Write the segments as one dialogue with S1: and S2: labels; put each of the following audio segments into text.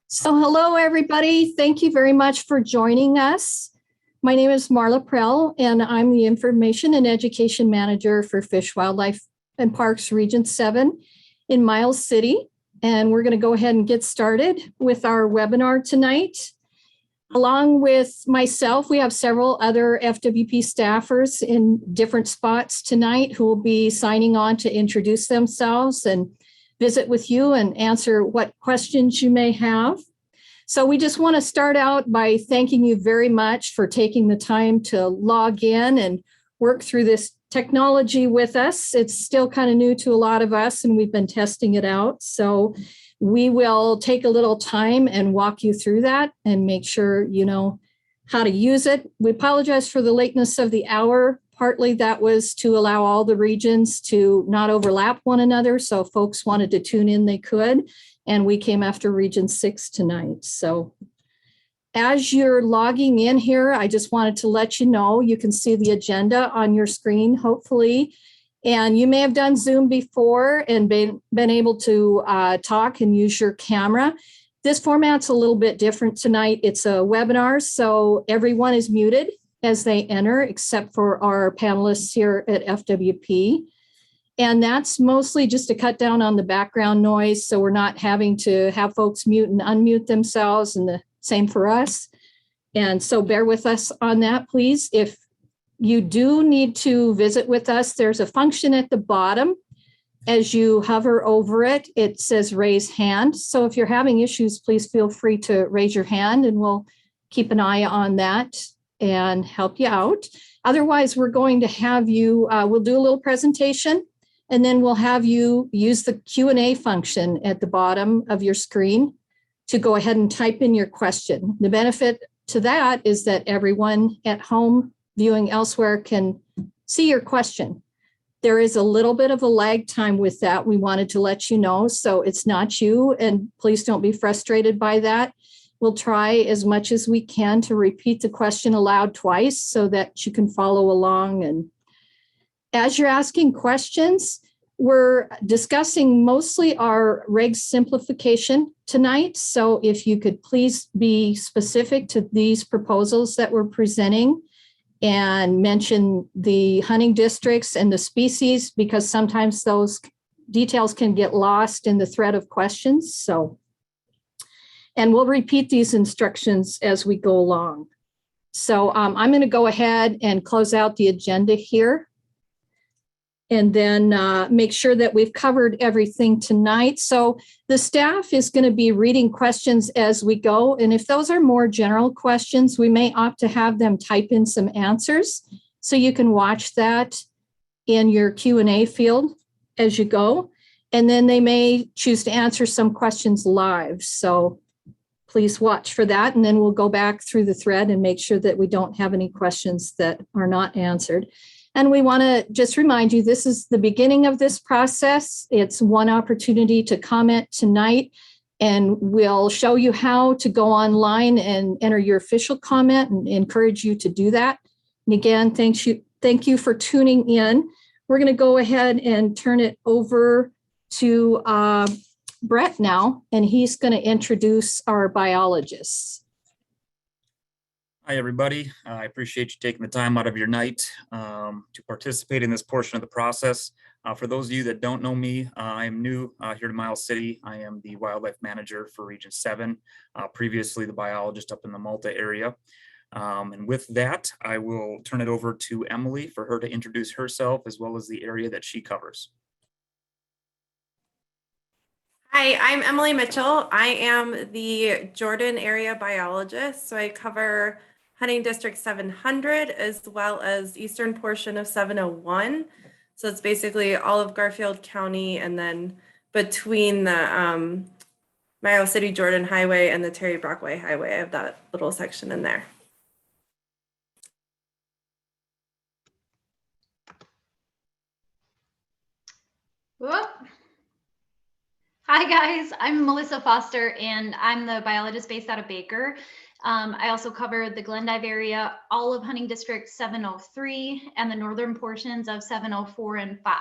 S1: So hello, everybody. Thank you very much for joining us. My name is Marla Prell, and I'm the Information and Education Manager for Fish, Wildlife, and Parks Region 7 in Miles City. And we're going to go ahead and get started with our webinar tonight. Along with myself, we have several other FWP staffers in different spots tonight who will be signing on to introduce themselves and visit with you and answer what questions you may have. So we just want to start out by thanking you very much for taking the time to log in and work through this technology with us. It's still kind of new to a lot of us, and we've been testing it out. So we will take a little time and walk you through that and make sure you know how to use it. We apologize for the lateness of the hour. Partly that was to allow all the regions to not overlap one another. So if folks wanted to tune in, they could. And we came after Region 6 tonight. So as you're logging in here, I just wanted to let you know, you can see the agenda on your screen, hopefully. And you may have done Zoom before and been able to talk and use your camera. This format's a little bit different tonight. It's a webinar, so everyone is muted as they enter, except for our panelists here at FWP. And that's mostly just to cut down on the background noise, so we're not having to have folks mute and unmute themselves, and the same for us. And so bear with us on that, please. If you do need to visit with us, there's a function at the bottom. As you hover over it, it says raise hand. So if you're having issues, please feel free to raise your hand and we'll keep an eye on that and help you out. Otherwise, we're going to have you, we'll do a little presentation, and then we'll have you use the Q&A function at the bottom of your screen to go ahead and type in your question. The benefit to that is that everyone at home viewing elsewhere can see your question. There is a little bit of a lag time with that. We wanted to let you know, so it's not you, and please don't be frustrated by that. We'll try as much as we can to repeat the question aloud twice so that you can follow along. And as you're asking questions, we're discussing mostly our reg simplification tonight. So if you could please be specific to these proposals that we're presenting and mention the hunting districts and the species, because sometimes those details can get lost in the thread of questions. And we'll repeat these instructions as we go along. So I'm going to go ahead and close out the agenda here, and then make sure that we've covered everything tonight. So the staff is going to be reading questions as we go. And if those are more general questions, we may opt to have them type in some answers. So you can watch that in your Q&A field as you go. And then they may choose to answer some questions live. So please watch for that. And then we'll go back through the thread and make sure that we don't have any questions that are not answered. And we want to just remind you, this is the beginning of this process. It's one opportunity to comment tonight, and we'll show you how to go online and enter your official comment and encourage you to do that. And again, thank you for tuning in. We're going to go ahead and turn it over to Brett now, and he's going to introduce our biologists.
S2: Hi, everybody. I appreciate you taking the time out of your night to participate in this portion of the process. For those of you that don't know me, I'm new here to Miles City. I am the wildlife manager for Region 7, previously the biologist up in the Malta area. And with that, I will turn it over to Emily for her to introduce herself as well as the area that she covers.
S3: Hi, I'm Emily Mitchell. I am the Jordan area biologist. So I cover hunting district 700 as well as eastern portion of 701. So it's basically all of Garfield County, and then between the Miles City Jordan Highway and the Terry Brockway Highway, I have that little section in there.
S4: Whoop. Hi guys, I'm Melissa Foster and I'm the biologist based out of Baker. I also cover the Glendive area, all of hunting district 703 and the northern portions of 704 and 5.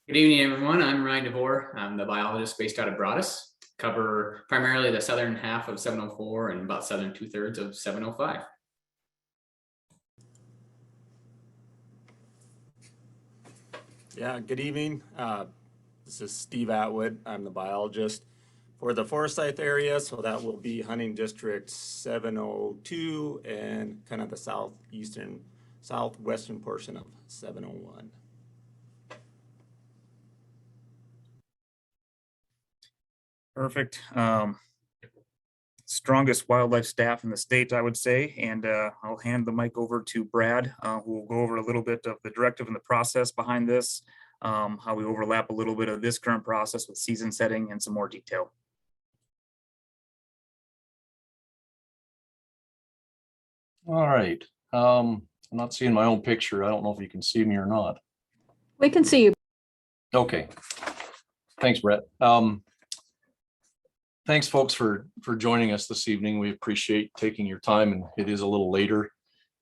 S5: Good evening, everyone. I'm Ryan DeVore. I'm the biologist based out of Broadus. Cover primarily the southern half of 704 and about southern 2/3 of 705.
S6: Yeah, good evening. This is Steve Atwood. I'm the biologist for the Forsyth area. So that will be hunting district 702 and kind of the southwestern portion of 701.
S2: Perfect. Strongest wildlife staff in the state, I would say. And I'll hand the mic over to Brad, who will go over a little bit of the directive and the process behind this, how we overlap a little bit of this current process with season setting and some more detail.
S7: All right. I'm not seeing my own picture. I don't know if you can see me or not.
S1: We can see you.
S7: Okay. Thanks, Brett. Thanks, folks, for joining us this evening. We appreciate taking your time, and it is a little later.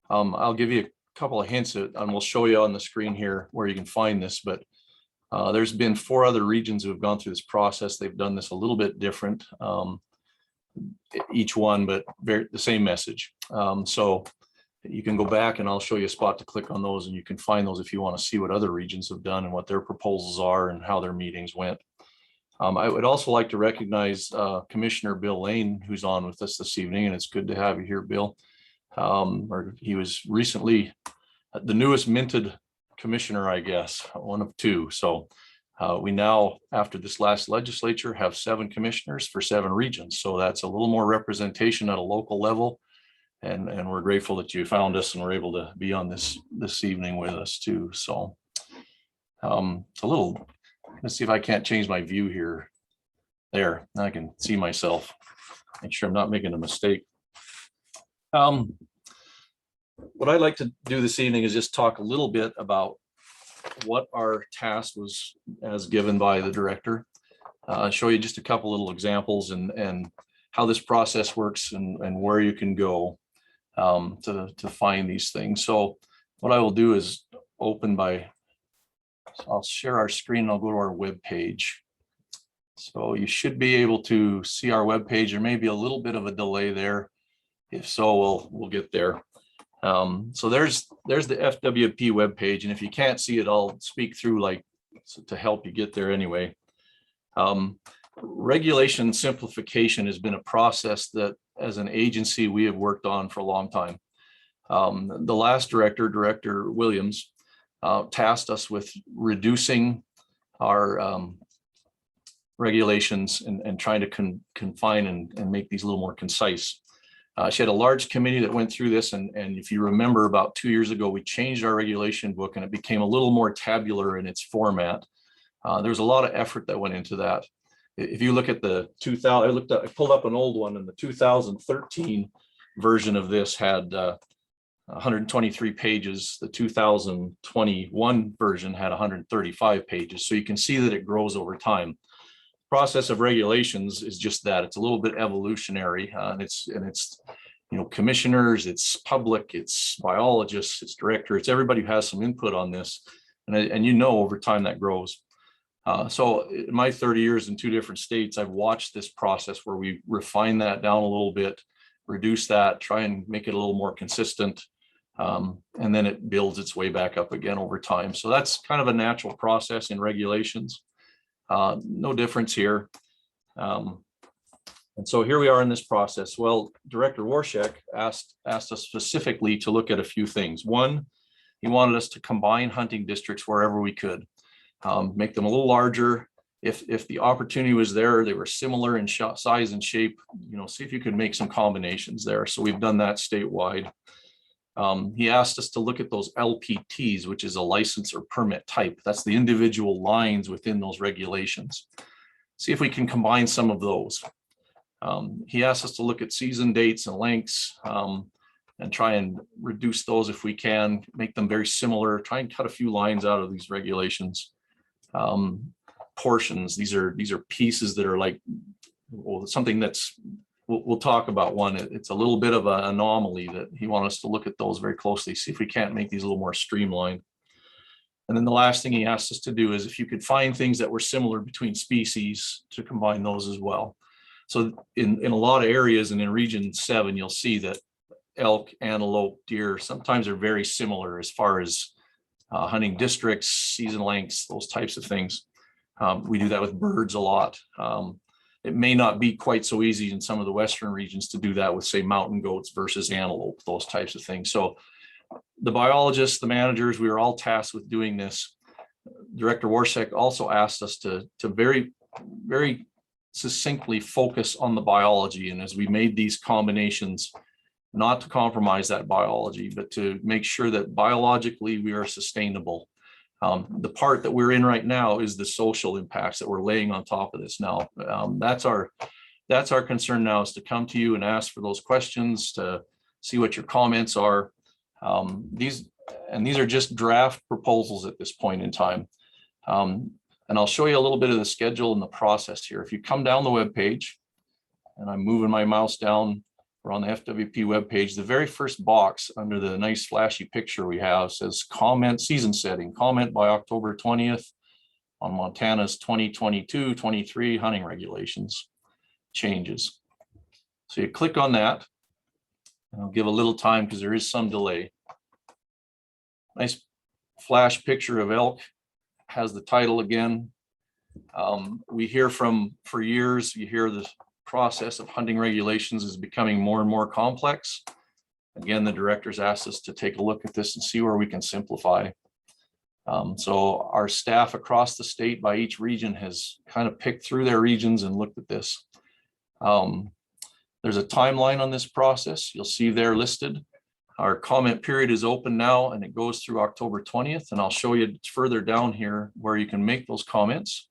S7: I'll give you a couple of hints, and we'll show you on the screen here where you can find this, but there's been 4 other regions who have gone through this process. They've done this a little bit different, each one, but the same message. So you can go back and I'll show you a spot to click on those, and you can find those if you want to see what other regions have done and what their proposals are and how their meetings went. I would also like to recognize Commissioner Bill Lane, who's on with us this evening, and it's good to have you here, Bill. He was recently the newest minted commissioner, I guess, one of 2. So we now, after this last legislature, have 7 commissioners for 7 regions. So that's a little more representation at a local level. And we're grateful that you found us and were able to be on this evening with us too. So it's a little, let's see if I can't change my view here. There, I can see myself. Make sure I'm not making a mistake. What I'd like to do this evening is just talk a little bit about what our task was as given by the director. Show you just a couple little examples and how this process works and where you can go to find these things. So what I will do is I'll share our screen and I'll go to our web page. So you should be able to see our web page. There may be a little bit of a delay there. If so, we'll get there. So there's the FWP web page, and if you can't see it, I'll speak through to help you get there anyway. Regulation simplification has been a process that, as an agency, we have worked on for a long time. The last Director Williams, tasked us with reducing our regulations and trying to confine and make these a little more concise. She had a large committee that went through this, and if you remember, about 2 years ago, we changed our regulation book and it became a little more tabular in its format. There was a lot of effort that went into that. If you look at the 2000, I pulled up an old one, and the 2013 version of this had 123 pages. The 2021 version had 135 pages. So you can see that it grows over time. Process of regulations is just that. It's a little bit evolutionary, and it's commissioners, it's public, it's biologists, it's director, it's everybody who has some input on this, and over time that grows. So in my 30 years in 2 different states, I've watched this process where we refine that down a little bit, reduce that, try and make it a little more consistent, and then it builds its way back up again over time. So that's kind of a natural process in regulations. No difference here. And so here we are in this process. Well, Director Warshak asked us specifically to look at a few things. One, he wanted us to combine hunting districts wherever we could, make them a little larger. If the opportunity was there, they were similar in size and shape, see if you could make some combinations there. So we've done that statewide. He asked us to look at those LPTs, which is a license or permit type. That's the individual lines within those regulations. See if we can combine some of those. He asked us to look at season dates and lengths and try and reduce those if we can, make them very similar, try and cut a few lines out of these regulations. Portions, these are pieces that are something that's, we'll talk about one. It's a little bit of an anomaly that he wants us to look at those very closely, see if we can't make these a little more streamlined. And then the last thing he asked us to do is if you could find things that were similar between species to combine those as well. So in a lot of areas and in region 7, you'll see that elk, antelope, deer sometimes are very similar as far as hunting districts, season lengths, those types of things. We do that with birds a lot. It may not be quite so easy in some of the western regions to do that with, say, mountain goats versus antelope, those types of things. So the biologists, the managers, we were all tasked with doing this. Director Warsek also asked us to very, very succinctly focus on the biology. And as we made these combinations, not to compromise that biology, but to make sure that biologically we are sustainable. The part that we're in right now is the social impacts that we're laying on top of this now. That's our concern now, is to come to you and ask for those questions, to see what your comments are. These are just draft proposals at this point in time. And I'll show you a little bit of the schedule and the process here. If you come down the web page, and I'm moving my mouse down, we're on the FWP web page. The very first box under the nice flashy picture we have says comment season setting, comment by October 20th on Montana's 2022-23 hunting regulations changes. So you click on that, and I'll give a little time because there is some delay. Nice flash picture of elk, has the title again. We hear for years, you hear the process of hunting regulations is becoming more and more complex. Again, the directors asked us to take a look at this and see where we can simplify. So our staff across the state by each region has kind of picked through their regions and looked at this. There's a timeline on this process. You'll see there listed. Our comment period is open now and it goes through October 20th. And I'll show you further down here where you can make those comments.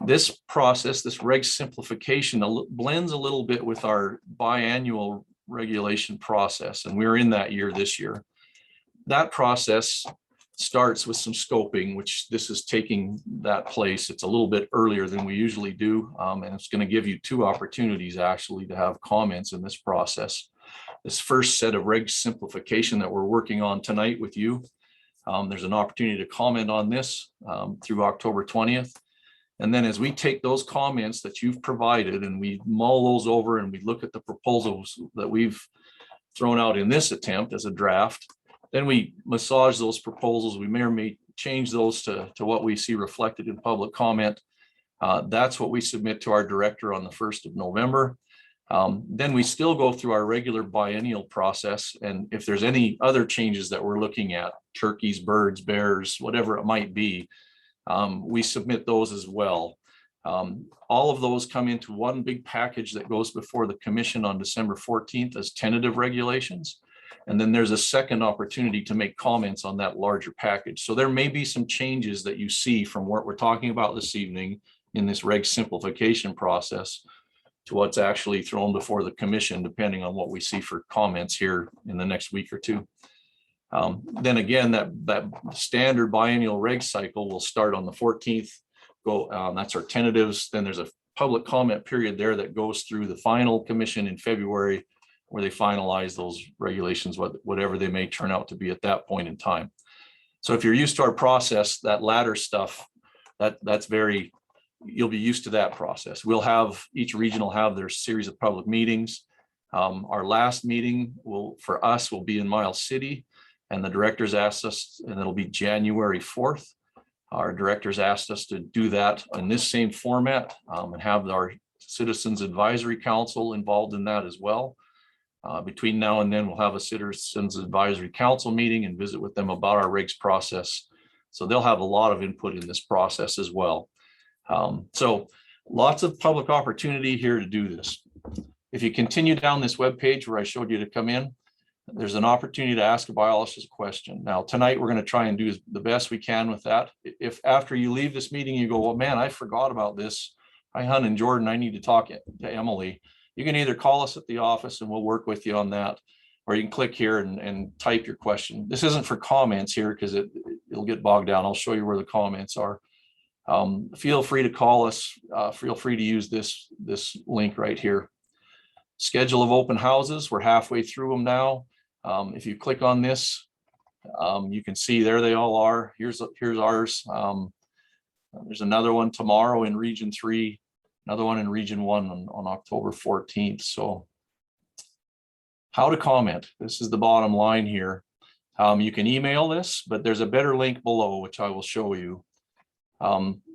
S7: This process, this reg simplification, blends a little bit with our biannual regulation process. And we're in that year this year. That process starts with some scoping, which this is taking that place. It's a little bit earlier than we usually do. And it's going to give you 2 opportunities actually to have comments in this process. This first set of reg simplification that we're working on tonight with you, there's an opportunity to comment on this through October 20th. And then as we take those comments that you've provided and we mull those over and we look at the proposals that we've thrown out in this attempt as a draft, then we massage those proposals. We may or may change those to what we see reflected in public comment. That's what we submit to our director on the 1st of November. Then we still go through our regular biennial process. And if there's any other changes that we're looking at, turkeys, birds, bears, whatever it might be, we submit those as well. All of those come into one big package that goes before the commission on December 14th as tentative regulations. And then there's a second opportunity to make comments on that larger package. So there may be some changes that you see from what we're talking about this evening in this reg simplification process to what's actually thrown before the commission, depending on what we see for comments here in the next week or 2. Then again, that standard biennial reg cycle will start on the 14th. That's our tentatives. Then there's a public comment period there that goes through the final commission in February, where they finalize those regulations, whatever they may turn out to be at that point in time. So if you're used to our process, that latter stuff, that's very, you'll be used to that process. Each region will have their series of public meetings. Our last meeting for us will be in Miles City, and the directors asked us, and it'll be January 4th. Our directors asked us to do that in this same format and have our Citizens Advisory Council involved in that as well. Between now and then, we'll have a Citizens Advisory Council meeting and visit with them about our regs process. So they'll have a lot of input in this process as well. So lots of public opportunity here to do this. If you continue down this webpage where I showed you to come in, there's an opportunity to ask a biologist a question. Now, tonight, we're going to try and do the best we can with that. If after you leave this meeting, you go, well, man, I forgot about this. I hunt in Jordan. I need to talk to Emily. You can either call us at the office and we'll work with you on that, or you can click here and type your question. This isn't for comments here because it'll get bogged down. I'll show you where the comments are. Feel free to call us. Feel free to use this link right here. Schedule of open houses. We're halfway through them now. If you click on this, You can see there they all are. Here's ours. There's another one tomorrow in Region 3, another one in Region 1 on October 14th. So how to comment. This is the bottom line here. You can email this, but there's a better link below, which I will show you.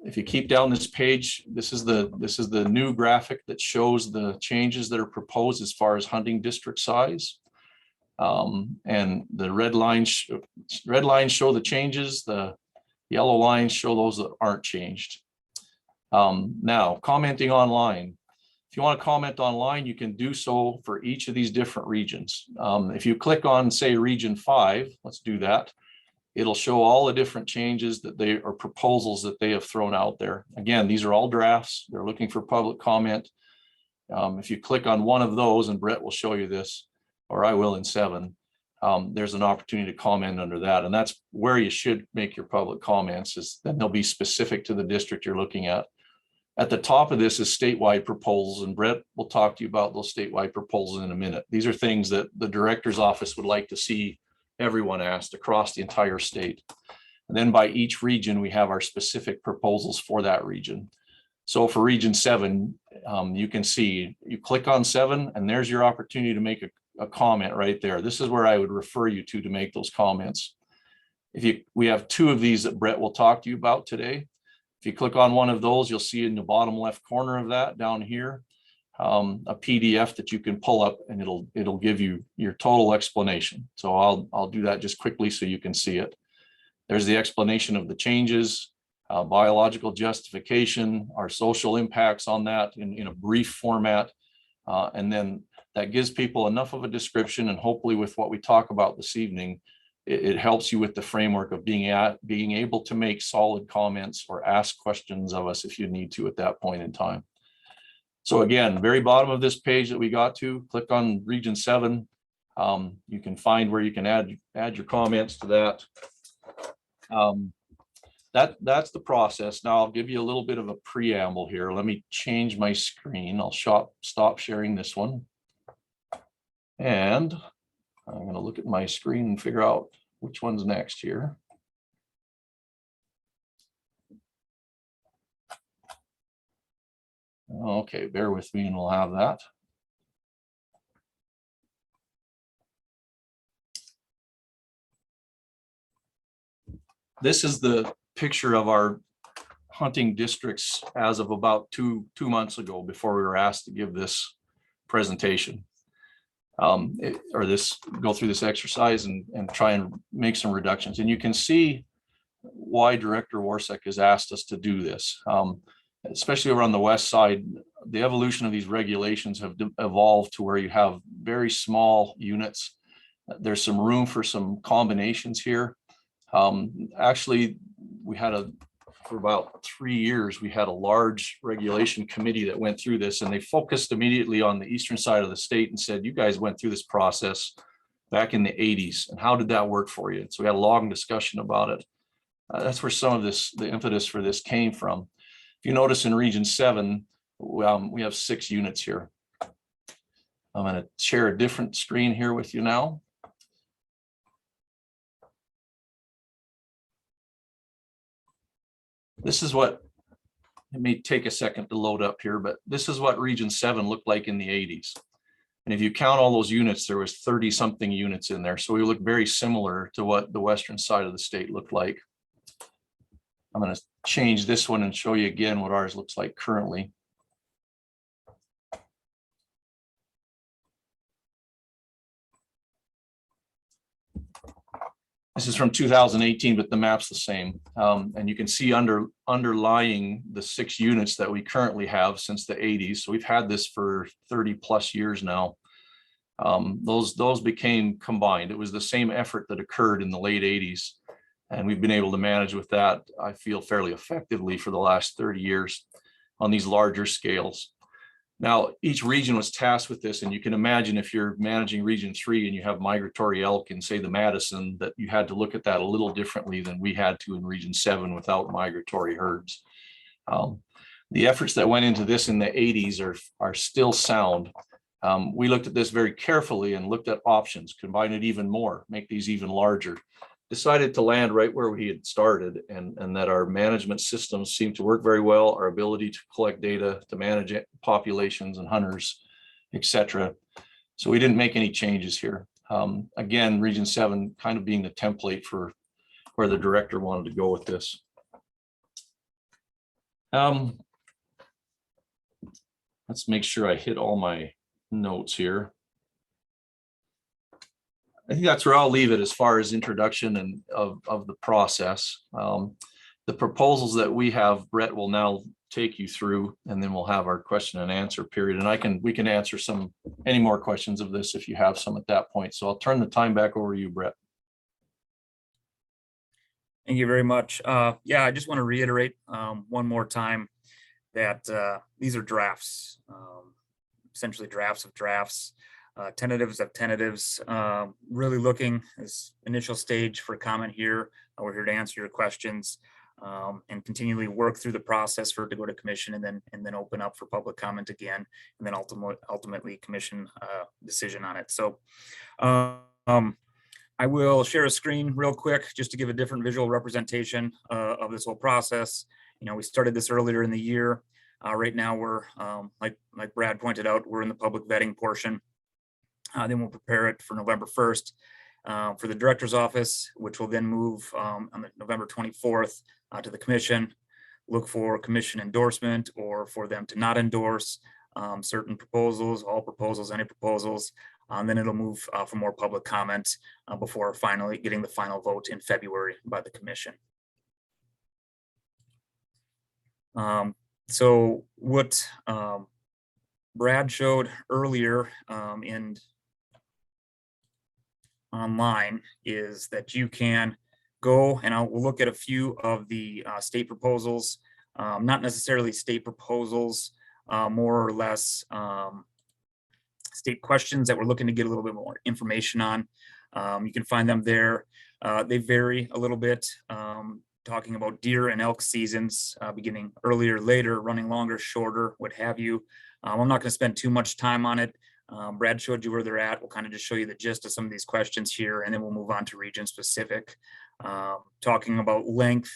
S7: If you keep down this page, this is the new graphic that shows the changes that are proposed as far as hunting district size. And the red lines show the changes. The yellow lines show those that aren't changed. Now, commenting online. If you want to comment online, you can do so for each of these different regions. If you click on, say, Region 5, let's do that. It'll show all the different changes that they or proposals that they have thrown out there. Again, these are all drafts. They're looking for public comment. If you click on one of those, and Brett will show you this, or I will in 7, there's an opportunity to comment under that. And that's where you should make your public comments, is then they'll be specific to the district you're looking at. At the top of this is statewide proposals, and Brett will talk to you about those statewide proposals in a minute. These are things that the director's office would like to see everyone asked across the entire state. And then by each region, we have our specific proposals for that region. So for Region 7, you can see, you click on 7, and there's your opportunity to make a comment right there. This is where I would refer you to make those comments. We have 2 of these that Brett will talk to you about today. If you click on one of those, you'll see in the bottom left corner of that down here, a PDF that you can pull up, and it'll give you your total explanation. So I'll do that just quickly so you can see it. There's the explanation of the changes, biological justification, our social impacts on that in a brief format. And then that gives people enough of a description, and hopefully with what we talk about this evening, it helps you with the framework of being able to make solid comments or ask questions of us if you need to at that point in time. So again, very bottom of this page that we got to, click on Region 7. You can find where you can add your comments to that. That's the process. Now I'll give you a little bit of a preamble here. Let me change my screen. I'll stop sharing this one. And I'm going to look at my screen and figure out which one's next here. Okay, bear with me and we'll have that. This is the picture of our hunting districts as of about two months ago, before we were asked to give this presentation. Go through this exercise and try and make some reductions. And you can see why Director Warsack has asked us to do this. Especially over on the west side, the evolution of these regulations have evolved to where you have very small units. There's some room for some combinations here. Actually, for about 3 years, we had a large regulation committee that went through this, and they focused immediately on the eastern side of the state and said, you guys went through this process back in the 80s, and how did that work for you? So we had a long discussion about it. That's where some of the impetus for this came from. If you notice in Region 7, we have 6 units here. I'm going to share a different screen here with you now. This is what, it may take a second to load up here, but this is what Region 7 looked like in the 80s. And if you count all those units, there was 30 something units in there. So we look very similar to what the western side of the state looked like. I'm going to change this one and show you again what ours looks like currently. This is from 2018, but the map's the same. And you can see underlying the 6 units that we currently have since the 80s. So we've had this for 30 plus years now. Those became combined. It was the same effort that occurred in the late 80s. And we've been able to manage with that, I feel, fairly effectively for the last 30 years on these larger scales. Now, each region was tasked with this, and you can imagine if you're managing Region 3 and you have migratory elk in, say, the Madison, that you had to look at that a little differently than we had to in Region 7 without migratory herds. The efforts that went into this in the 80s are still sound. We looked at this very carefully and looked at options, combine it even more, make these even larger. decided to land right where we had started, and that our management systems seem to work very well. Our ability to collect data, to manage populations and hunters, etc. So we didn't make any changes here. Again, Region 7 kind of being the template for where the director wanted to go with this. Let's make sure I hit all my notes here. I think that's where I'll leave it as far as introduction and of the process. The proposals that we have, Brett will now take you through, and then we'll have our question and answer period. And we can answer any more questions of this if you have some at that point. So I'll turn the time back over to you, Brett.
S2: Thank you very much. Yeah, I just want to reiterate one more time that these are drafts, essentially drafts of drafts, tentatives of tentatives, really looking as initial stage for comment here. We're here to answer your questions and continually work through the process for it to go to commission and then open up for public comment again, and then ultimately commission decision on it. So I will share a screen real quick just to give a different visual representation of this whole process. We started this earlier in the year. Right now we're, like Brad pointed out, we're in the public vetting portion. Then we'll prepare it for November 1st for the director's office, which will then move on November 24th to the commission, look for commission endorsement or for them to not endorse certain proposals, all proposals, any proposals. Then it'll move for more public comment before finally getting the final vote in February by the commission. So what Brad showed earlier online is that you can go, and we'll look at a few of the state proposals, not necessarily state proposals, more or less state questions that we're looking to get a little bit more information on. You can find them there. They vary a little bit, talking about deer and elk seasons, beginning earlier, later, running longer, shorter, what have you. I'm not going to spend too much time on it. Brad showed you where they're at. We'll kind of just show you the gist of some of these questions here, and then we'll move on to region specific, talking about length,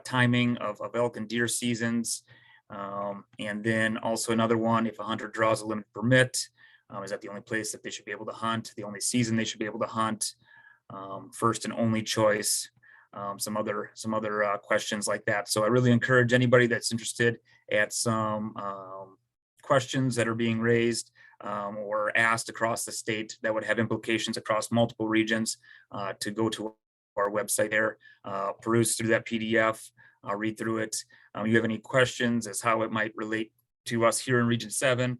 S2: timing of elk and deer seasons. And then also another one, if a hunter draws a limited permit, is that the only place that they should be able to hunt, the only season they should be able to hunt, first and only choice, some other questions like that. So I really encourage anybody that's interested at some questions that are being raised or asked across the state that would have implications across multiple regions to go to our website there, peruse through that PDF, read through it. You have any questions as how it might relate to us here in Region 7,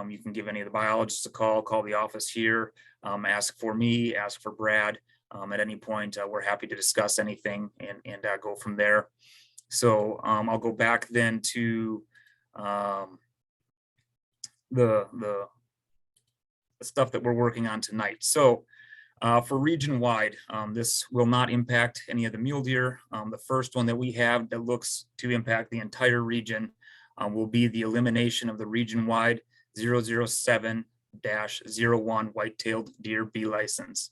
S2: you can give any of the biologists a call the office here, ask for me, ask for Brad. At any point, we're happy to discuss anything and go from there. So I'll go back then to the stuff that we're working on tonight. So for region wide, this will not impact any of the mule deer. The first one that we have that looks to impact the entire region will be the elimination of the region wide 007-01 white-tailed deer B license.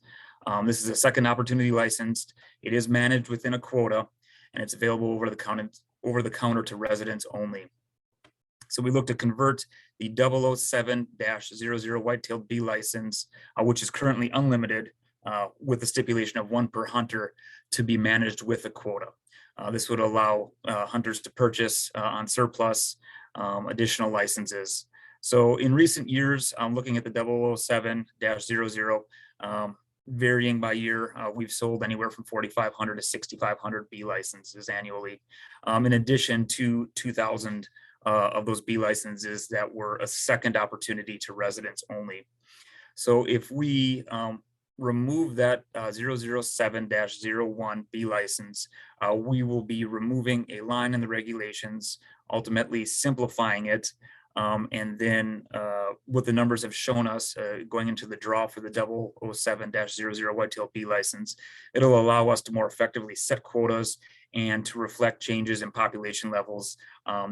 S2: This is a second opportunity licensed. It is managed within a quota, and it's available over the counter to residents only. So we look to convert the 007-00 white-tailed B license, which is currently unlimited, with the stipulation of 1 per hunter, to be managed with a quota. This would allow hunters to purchase on surplus additional licenses. So in recent years, looking at the 007-00, varying by year, we've sold anywhere from 4,500 to 6,500 B licenses annually, in addition to 2,000 of those B licenses that were a second opportunity to residents only. So if we remove that 007-01 B license, we will be removing a line in the regulations, ultimately simplifying it. And then what the numbers have shown us going into the draw for the 007-00 whitetail B license, it'll allow us to more effectively set quotas and to reflect changes in population levels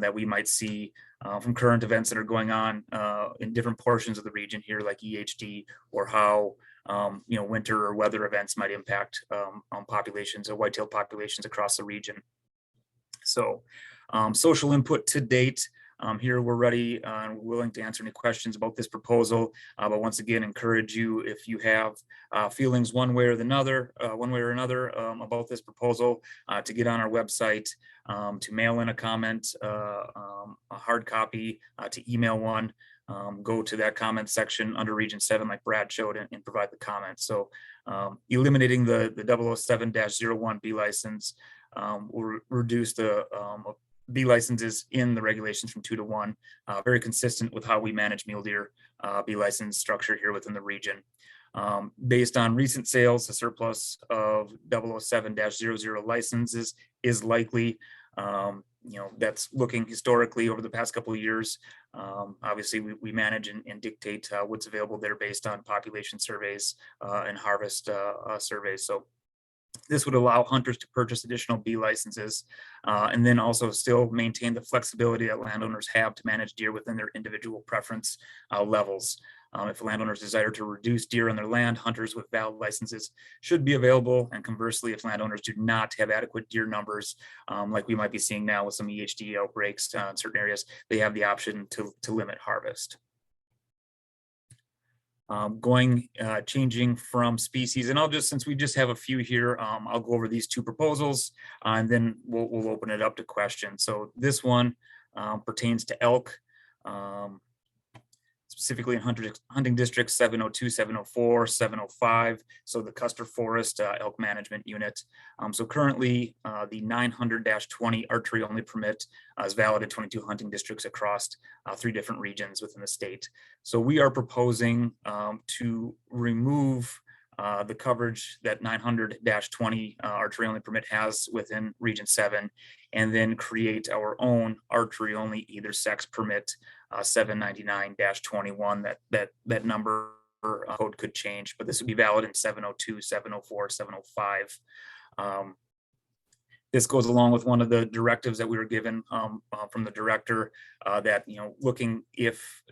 S2: that we might see from current events that are going on in different portions of the region here, like EHD, or how winter or weather events might impact on populations or whitetail populations across the region. So social input to date. Here we're ready and willing to answer any questions about this proposal. But once again, encourage you, if you have feelings one way or another about this proposal, to get on our website, to mail in a comment, a hard copy, to email one. Go to that comment section under Region 7, like Brad showed, and provide the comments. So eliminating the 007-01 B license will reduce the B licenses in the regulations from 2 to 1, very consistent with how we manage mule deer B license structure here within the region. Based on recent sales, a surplus of 007-00 licenses is likely. That's looking historically over the past couple of years. Obviously, we manage and dictate what's available there based on population surveys and harvest surveys. So this would allow hunters to purchase additional B licenses and then also still maintain the flexibility that landowners have to manage deer within their individual preference levels. If landowners desire to reduce deer on their land, hunters with valid licenses should be available. And conversely, if landowners do not have adequate deer numbers, like we might be seeing now with some EHD outbreaks in certain areas, they have the option to limit harvest. Changing from species, and since we just have a few here, I'll go over these two proposals and then we'll open it up to questions. So this one pertains to elk, specifically in hunting districts 702, 704, 705. So the Custer Forest Elk Management Unit. So currently the 900-20 archery only permit is valid in 22 hunting districts across 3 different regions within the state. So we are proposing to remove the coverage that 900-20 archery only permit has within Region 7, and then create our own archery only either sex permit 799-21. That number code could change, but this would be valid in 702, 704, 705. This goes along with one of the directives that we were given from the director that, looking if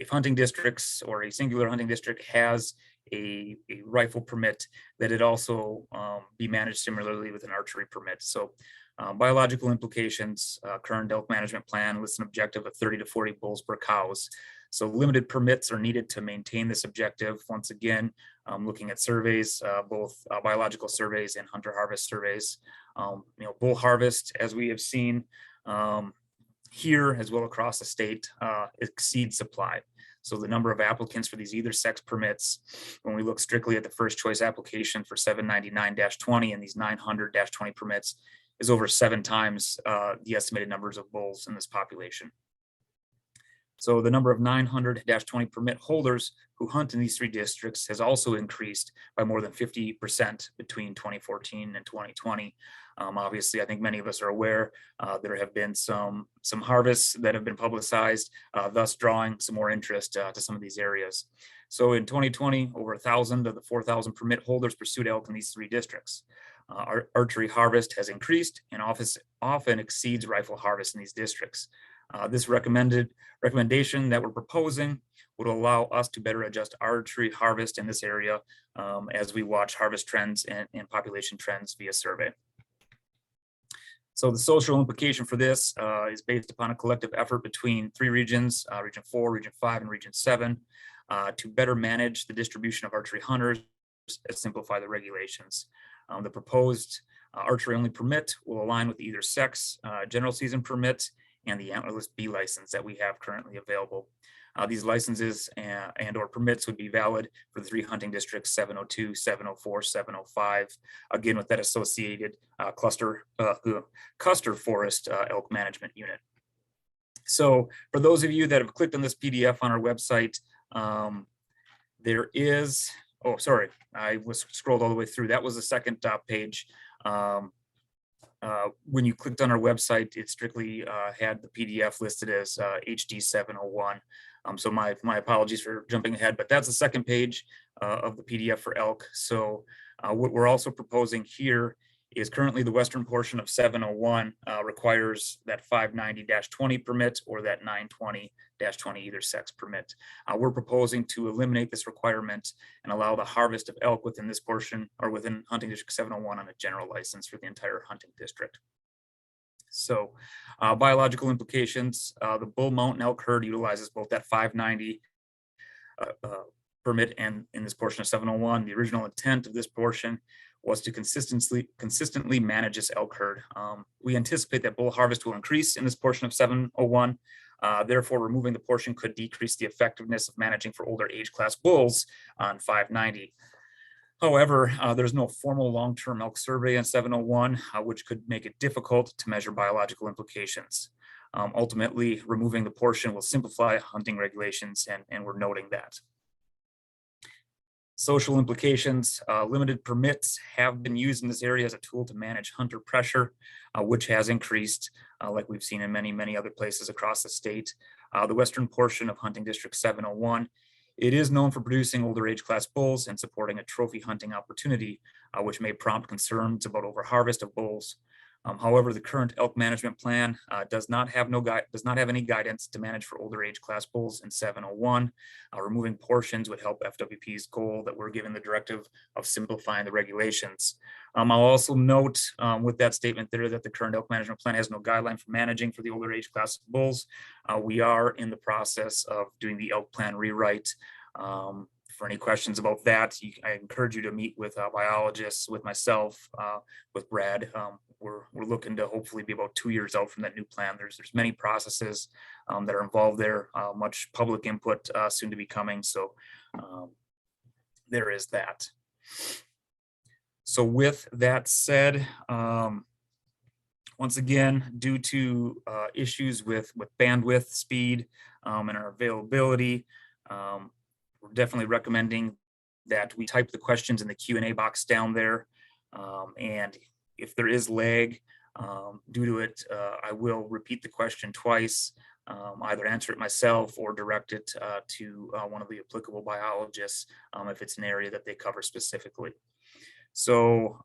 S2: hunting districts or a singular hunting district has a rifle permit, that it also be managed similarly with an archery permit. So biological implications, current elk management plan lists an objective of 30 to 40 bulls per cows. So limited permits are needed to maintain this objective. Once again, looking at surveys, both biological surveys and hunter harvest surveys. Bull harvest, as we have seen here as well across the state, exceeds supply. So the number of applicants for these either sex permits, when we look strictly at the first choice application for 799-20 and these 900-20 permits, is over 7 times the estimated numbers of bulls in this population. So the number of 900-20 permit holders who hunt in these 3 districts has also increased by more than 50% between 2014 and 2020. Obviously, I think many of us are aware there have been some harvests that have been publicized, thus drawing some more interest to some of these areas. So in 2020, over 1,000 of the 4,000 permit holders pursued elk in these 3 districts. Archery harvest has increased and often exceeds rifle harvest in these districts. This recommendation that we're proposing would allow us to better adjust archery harvest in this area as we watch harvest trends and population trends via survey. So the social implication for this is based upon a collective effort between 3 regions, Region 4, Region 5, and Region 7, to better manage the distribution of archery hunters and simplify the regulations. The proposed archery only permit will align with either sex general season permit and the antlerless B license that we have currently available. These licenses and or permits would be valid for the 3 hunting districts, 702, 704, 705, again with that associated Custer Forest Elk Management Unit. So for those of you that have clicked on this PDF on our website, there is, oh, sorry, I was scrolled all the way through. That was the second page. When you clicked on our website, it strictly had the PDF listed as HD 701. So my apologies for jumping ahead, but that's the second page of the PDF for elk. So what we're also proposing here is currently the western portion of 701 requires that 590-20 permit or that 920-20 either sex permit. We're proposing to eliminate this requirement and allow the harvest of elk within this portion or within hunting district 701 on a general license for the entire hunting district. So biological implications, the Bull Mountain elk herd utilizes both that 590 permit and in this portion of 701. The original intent of this portion was to consistently manage this elk herd. We anticipate that bull harvest will increase in this portion of 701. Therefore, removing the portion could decrease the effectiveness of managing for older age class bulls on 590. However, there's no formal long-term elk survey on 701, which could make it difficult to measure biological implications. Ultimately, removing the portion will simplify hunting regulations, and we're noting that. Social implications, limited permits have been used in this area as a tool to manage hunter pressure, which has increased like we've seen in many other places across the state. The western portion of hunting district 701, it is known for producing older age class bulls and supporting a trophy hunting opportunity, which may prompt concerns about overharvest of bulls. However, the current elk management plan does not have any guidance to manage for older age class bulls in 701. Removing portions would help FWP's goal that we're given the directive of simplifying the regulations. I'll also note with that statement there that the current elk management plan has no guideline for managing for the older age class bulls. We are in the process of doing the elk plan rewrite. For any questions about that, I encourage you to meet with biologists, with myself, with Brad. We're looking to hopefully be about 2 years out from that new plan. There's many processes that are involved there, much public input soon to be coming. So there is that. So with that said, once again, due to issues with bandwidth, speed, and our availability, we're definitely recommending that we type the questions in the Q&A box down there. And if there is lag due to it, I will repeat the question twice, either answer it myself or direct it to one of the applicable biologists if it's an area that they cover specifically. So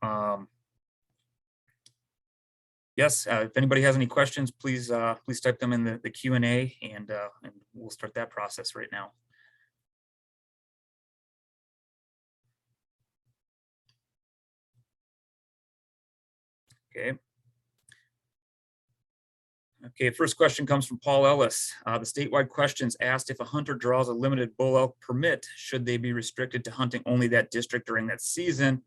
S2: yes, if anybody has any questions, please type them in the Q&A and we'll start that process right now. Okay, first question comes from Paul Ellis. The statewide questions asked if a hunter draws a limited bull elk permit, should they be restricted to hunting only that district during that season?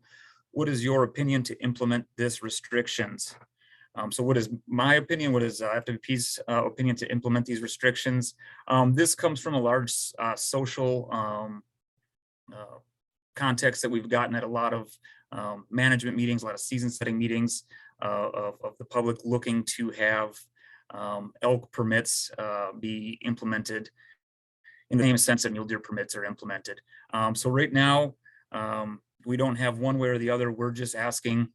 S2: What is your opinion to implement this restrictions? So what is my opinion? What is FWP's opinion to implement these restrictions? This comes from a large social context that we've gotten at a lot of management meetings, a lot of season setting meetings of the public looking to have elk permits be implemented in the same sense that mule deer permits are implemented. So right now, we don't have one way or the other. We're just asking,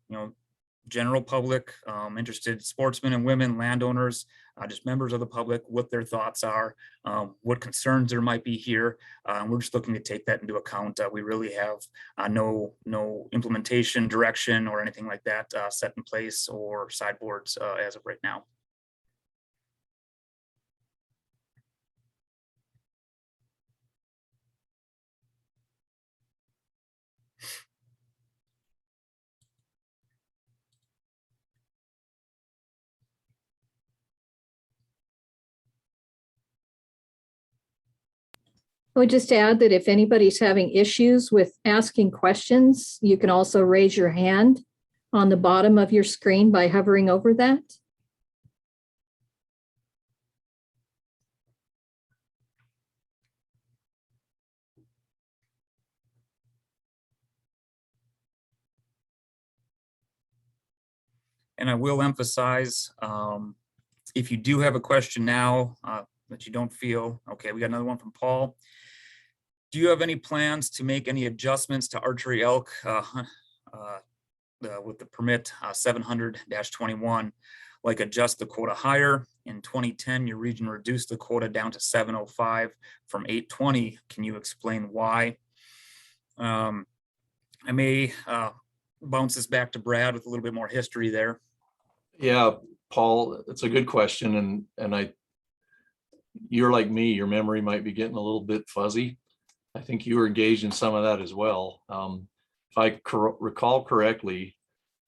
S2: general public, interested sportsmen and women, landowners, just members of the public, what their thoughts are, what concerns there might be here. We're just looking to take that into account. We really have no implementation direction or anything like that set in place or sideboards as of right now.
S1: I would just add that if anybody's having issues with asking questions, you can also raise your hand on the bottom of your screen by hovering over that.
S2: And I will emphasize, if you do have a question now that you don't feel, okay, we got another one from Paul. Do you have any plans to make any adjustments to archery elk with the permit 700-21, like adjust the quota higher? In 2010, your region reduced the quota down to 705 from 820. Can you explain why? I may bounce this back to Brad with a little bit more history there.
S7: Yeah, Paul, it's a good question. And you're like me, your memory might be getting a little bit fuzzy. I think you were engaged in some of that as well. If I recall correctly,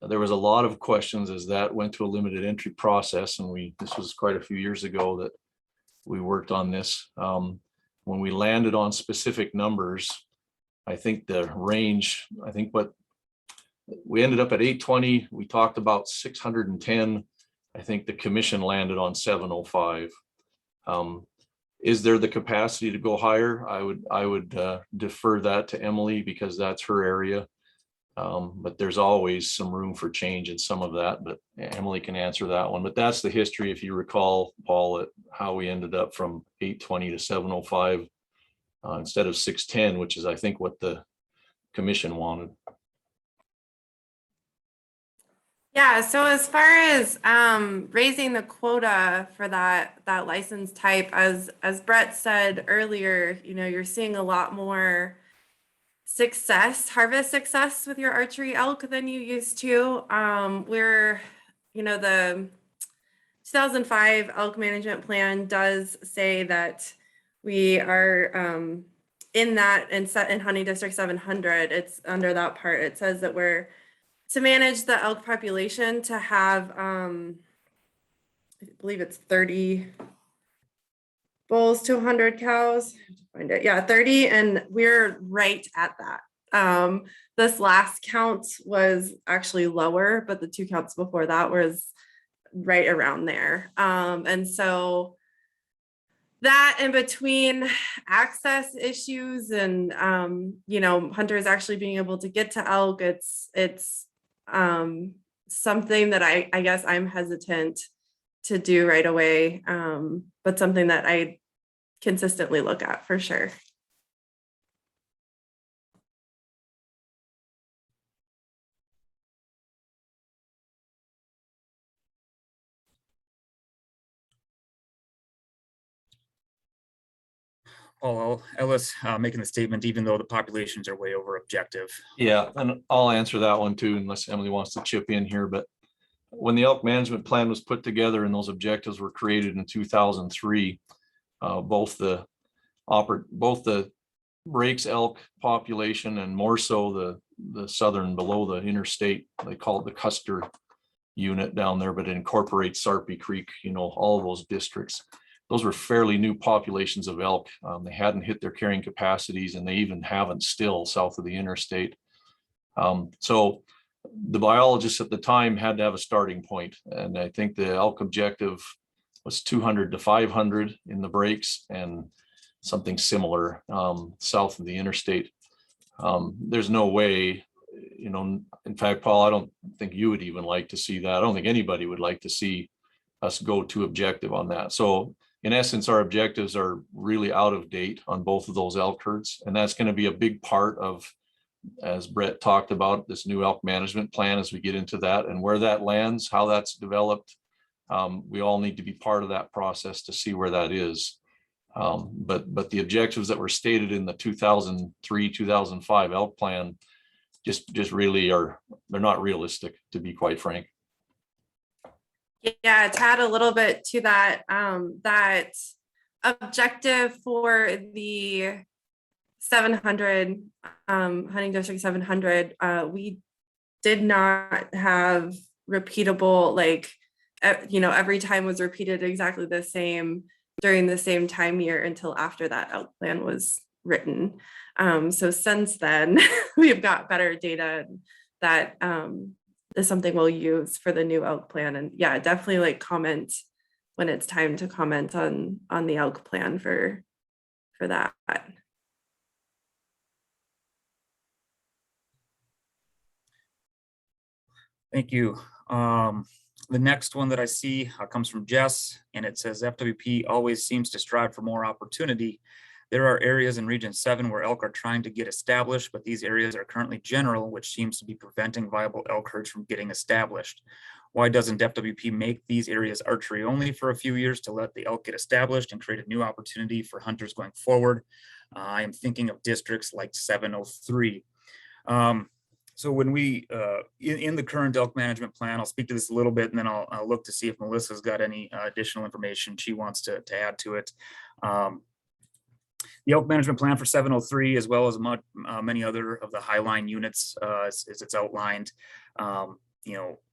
S7: there was a lot of questions as that went to a limited entry process. And this was quite a few years ago that we worked on this. When we landed on specific numbers, I think the range, what we ended up at 820, we talked about 610. I think the commission landed on 705. Is there the capacity to go higher? I would defer that to Emily because that's her area. But there's always some room for change in some of that, but Emily can answer that one. But that's the history, if you recall, Paul, at how we ended up from 820 to 705 instead of 610, which is I think what the commission wanted.
S3: Yeah, so as far as raising the quota for that license type, as Brett said earlier, you're seeing a lot more harvest success with your archery elk than you used to. The 2005 Elk Management Plan does say that we are in Hunting District 700. It's under that part. It says that we're to manage the elk population to have, I believe it's 30 bulls to 100 cows. I have to find it. Yeah, 30, and we're right at that. This last count was actually lower, but the 2 counts before that was right around there. And so that, in between access issues and hunters actually being able to get to elk, it's something that I guess I'm hesitant to do right away, but something that I consistently look at for sure.
S2: Paul Ellis making the statement, even though the populations are way over objective.
S7: Yeah, and I'll answer that one too, unless Emily wants to chip in here. But when the Elk Management Plan was put together and those objectives were created in 2003, both the Breaks elk population and more so the southern below the interstate, they call it the Custer unit down there, but it incorporates Sarpy Creek, all of those districts. Those were fairly new populations of elk. They hadn't hit their carrying capacities, and they even haven't still south of the interstate. So the biologists at the time had to have a starting point. And I think the elk objective was 200 to 500 in the breaks and something similar south of the interstate. There's no way, in fact, Paul, I don't think you would even like to see that. I don't think anybody would like to see us go to objective on that. So in essence, our objectives are really out of date on both of those elk herds. And that's going to be a big part of, as Brett talked about, this new elk management plan as we get into that and where that lands, how that's developed. We all need to be part of that process to see where that is. But the objectives that were stated in the 2003, 2005 elk plan just really they're not realistic, to be quite frank.
S3: Yeah, to add a little bit to that, that objective for the 700, Hunting District 700, we did not have repeatable, every time was repeated exactly the same during the same time year until after that elk plan was written. So since then, we've got better data that is something we'll use for the new elk plan. And yeah, definitely comment when it's time to comment on the elk plan for that.
S2: Thank you. The next one that I see comes from Jess, and it says FWP always seems to strive for more opportunity. There are areas in Region 7 where elk are trying to get established, but these areas are currently general, which seems to be preventing viable elk herds from getting established. Why doesn't FWP make these areas archery only for a few years to let the elk get established and create a new opportunity for hunters going forward? I am thinking of districts like 703. So when we, in the current elk management plan, I'll speak to this a little bit and then I'll look to see if Melissa's got any additional information she wants to add to it. The elk management plan for 703, as well as many other of the highline units, as it's outlined,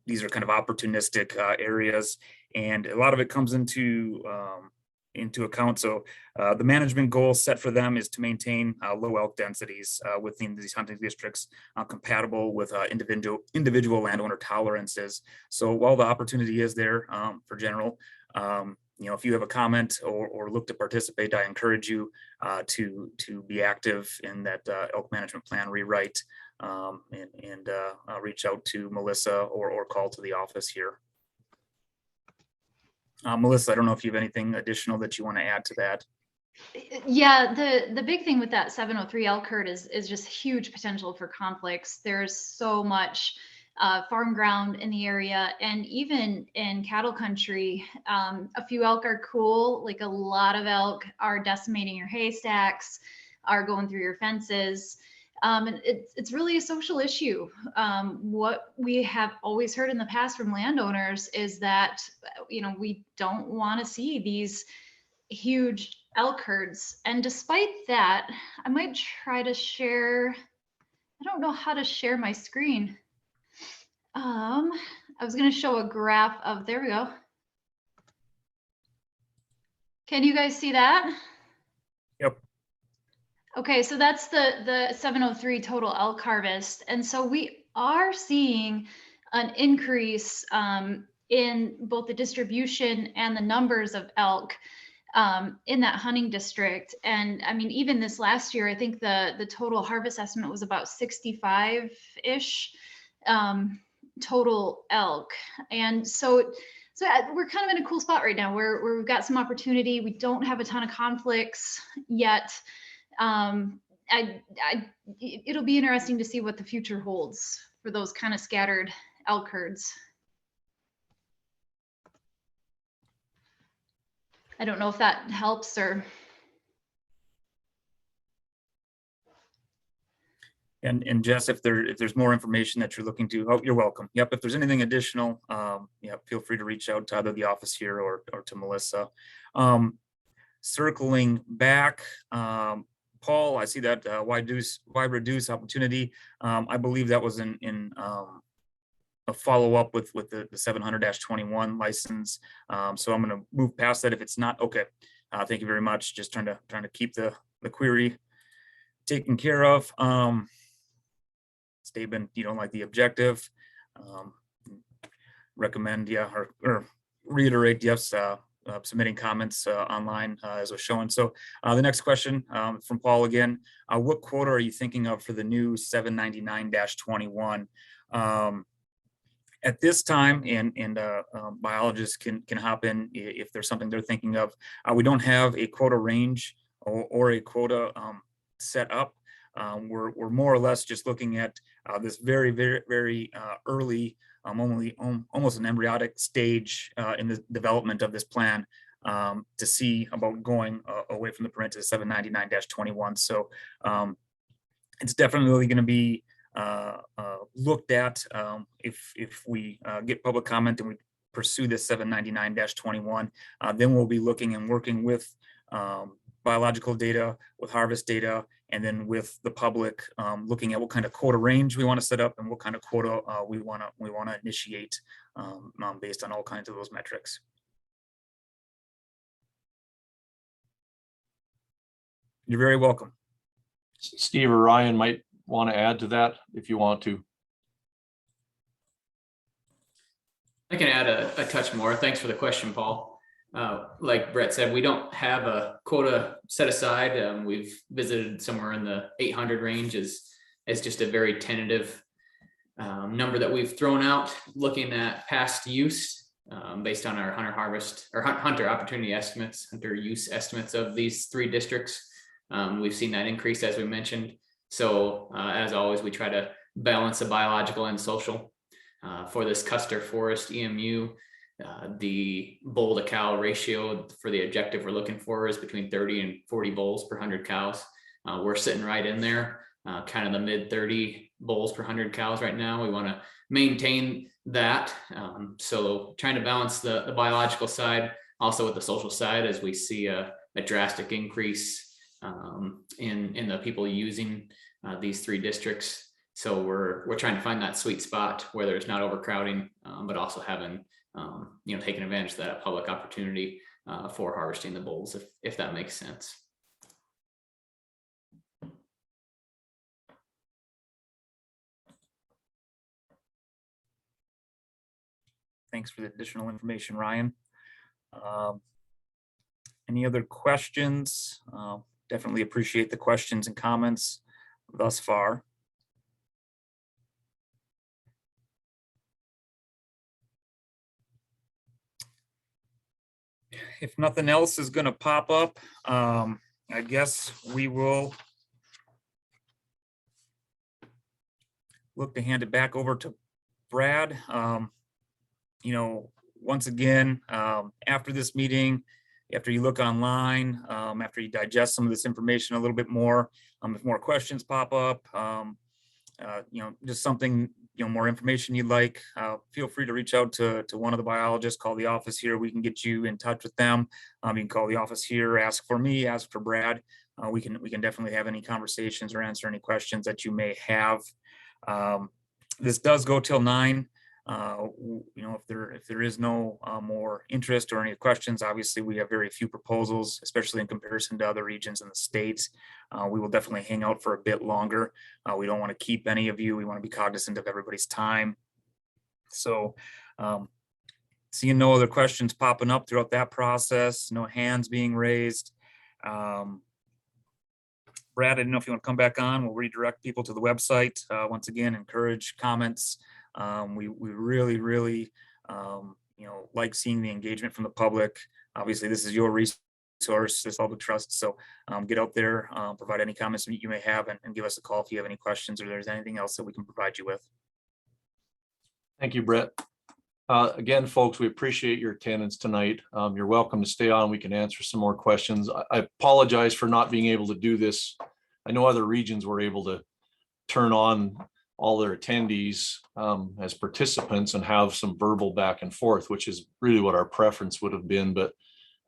S2: these are kind of opportunistic areas, and a lot of it comes into account. So the management goal set for them is to maintain low elk densities within these hunting districts, compatible with individual landowner tolerances. So while the opportunity is there for general, if you have a comment or look to participate, I encourage you to be active in that elk management plan rewrite, and reach out to Melissa or call to the office here. Melissa, I don't know if you have anything additional that you want to add to that.
S4: Yeah, the big thing with that 703 elk herd is just huge potential for conflicts. There's so much farm ground in the area, and even in cattle country, a few elk are cool. Like, a lot of elk are decimating your haystacks, are going through your fences. And it's really a social issue. What we have always heard in the past from landowners is that, we don't want to see these huge elk herds. And despite that, I might try to share, I don't know how to share my screen. I was going to show a graph of, there we go. Can you guys see that?
S2: Yep.
S4: Okay, so that's the 703 total elk harvest. And so we are seeing an increase in both the distribution and the numbers of elk in that hunting district. And I mean, even this last year, I think the total harvest estimate was about 65-ish total elk. And so we're kind of in a cool spot right now where we've got some opportunity. We don't have a ton of conflicts yet. It'll be interesting to see what the future holds for those kind of scattered elk herds. I don't know if that helps or.
S2: And Jess, if there's more information that you're looking to, oh, you're welcome. Yep. If there's anything additional, feel free to reach out to either the office here or to Melissa. Circling back, Paul, I see that why reduce opportunity. I believe that was in a follow-up with the 700-21 license. So I'm going to move past that if it's not. Okay. Thank you very much. Just trying to keep the query taken care of. Statement, you don't like the objective. Recommend, or reiterate, yes, submitting comments online as was shown. So the next question from Paul again, what quota are you thinking of for the new 799-21? At this time, and biologists can hop in if there's something they're thinking of. We don't have a quota range or a quota set up. We're more or less just looking at this very, very, very early, almost an embryonic stage in the development of this plan to see about going away from the parenthesis 799-21. So it's definitely going to be looked at if we get public comment and we pursue this 799-21. Then we'll be looking and working with biological data, with harvest data, and then with the public, looking at what kind of quota range we want to set up and what kind of quota we want to initiate based on all kinds of those metrics. You're very welcome.
S7: Steve or Ryan might want to add to that if you want to.
S5: I can add a touch more. Thanks for the question, Paul. Like Brett said, we don't have a quota set aside. We've visited somewhere in the 800 range as just a very tentative number that we've thrown out, looking at past use based on our hunter opportunity estimates, hunter use estimates of these 3 districts. We've seen that increase, as we mentioned. So as always, we try to balance the biological and social. For this Custer Forest EMU, the bull to cow ratio for the objective we're looking for is between 30 and 40 bulls per 100 cows. We're sitting right in there. kind of the mid 30 bulls per 100 cows right now. We want to maintain that. So trying to balance the biological side also with the social side, as we see a drastic increase in the people using these 3 districts. So we're trying to find that sweet spot where there's not overcrowding, but also having, taking advantage of that public opportunity for harvesting the bulls, if that makes sense.
S2: Thanks for the additional information, Ryan. Any other questions? Definitely appreciate the questions and comments thus far. If nothing else is going to pop up, I guess we will look to hand it back over to Brad. Once again, after this meeting, after you look online, after you digest some of this information a little bit more, if more questions pop up, just something, more information you'd like, feel free to reach out to one of the biologists, call the office here. We can get you in touch with them. You can call the office here, ask for me, ask for Brad. We can definitely have any conversations or answer any questions that you may have. This does go till 9. If there is no more interest or any questions, obviously we have very few proposals, especially in comparison to other regions in the states. We will definitely hang out for a bit longer. We don't want to keep any of you. We want to be cognizant of everybody's time. So seeing no other questions popping up throughout that process, no hands being raised. Brad, I didn't know if you want to come back on. We'll redirect people to the website. Once again, encourage comments. We really like seeing the engagement from the public. Obviously, this is your resource, this public trust. So get out there, provide any comments that you may have, and give us a call if you have any questions or there's anything else that we can provide you with.
S7: Thank you, Brett. Again, folks, we appreciate your attendance tonight. You're welcome to stay on. We can answer some more questions. I apologize for not being able to do this. I know other regions were able to turn on all their attendees as participants and have some verbal back and forth, which is really what our preference would have been. But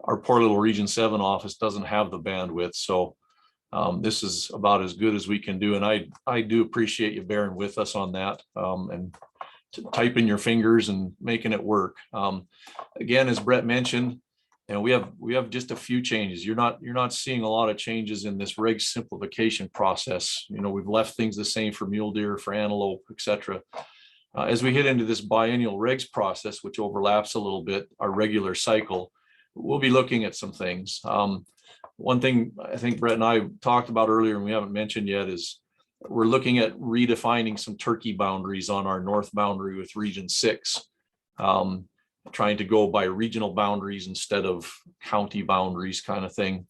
S7: our poor little Region 7 office doesn't have the bandwidth. So this is about as good as we can do. And I do appreciate you bearing with us on that and typing your fingers and making it work. Again, as Brett mentioned, we have just a few changes. You're not seeing a lot of changes in this reg simplification process. We've left things the same for mule deer, for antelope, etc. As we hit into this biennial regs process, which overlaps a little bit our regular cycle, we'll be looking at some things. One thing I think Brett and I talked about earlier and we haven't mentioned yet is we're looking at redefining some turkey boundaries on our north boundary with Region 6. Trying to go by regional boundaries instead of county boundaries kind of thing.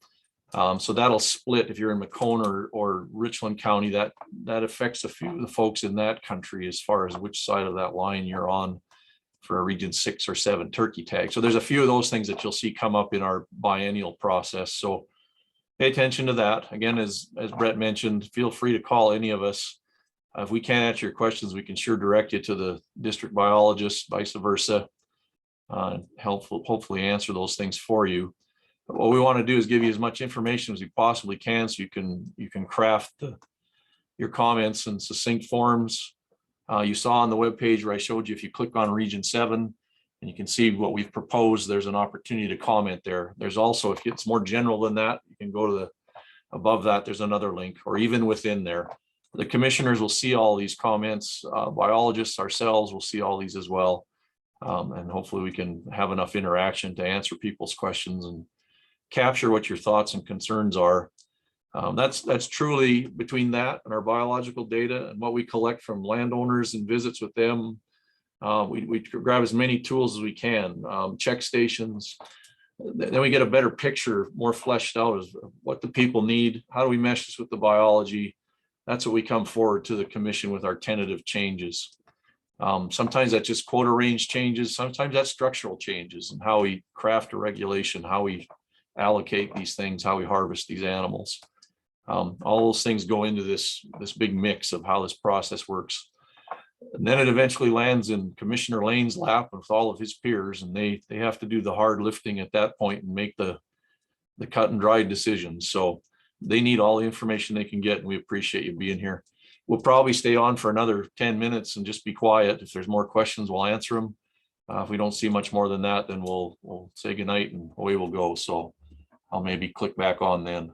S7: So that'll split if you're in Macomb or Richland County, that affects a few of the folks in that country as far as which side of that line you're on for a Region 6 or 7 turkey tag. So there's a few of those things that you'll see come up in our biennial process. So pay attention to that. Again, as Brett mentioned, feel free to call any of us. If we can't answer your questions, we can sure direct you to the district biologist, vice versa. Hopefully answer those things for you. But what we want to do is give you as much information as we possibly can so you can craft your comments in succinct forms. You saw on the webpage where I showed you, if you click on Region 7 and you can see what we've proposed, there's an opportunity to comment there. There's also, if it's more general than that, you can go to above that, there's another link, or even within there. The commissioners will see all these comments. Biologists ourselves will see all these as well. And hopefully we can have enough interaction to answer people's questions and capture what your thoughts and concerns are. That's truly between that and our biological data and what we collect from landowners and visits with them. We grab as many tools as we can, check stations. Then we get a better picture, more fleshed out as what the people need. How do we mesh this with the biology? That's what we come forward to the commission with our tentative changes. Sometimes that's just quota range changes. Sometimes that's structural changes and how we craft a regulation, how we allocate these things, how we harvest these animals. All those things go into this big mix of how this process works. And then it eventually lands in Commissioner Lane's lap with all of his peers, and they have to do the hard lifting at that point and make the cut and dried decisions. So they need all the information they can get, and we appreciate you being here. We'll probably stay on for another 10 minutes and just be quiet. If there's more questions, we'll answer them. If we don't see much more than that, then we'll say goodnight and away we'll go. So I'll maybe click back on then.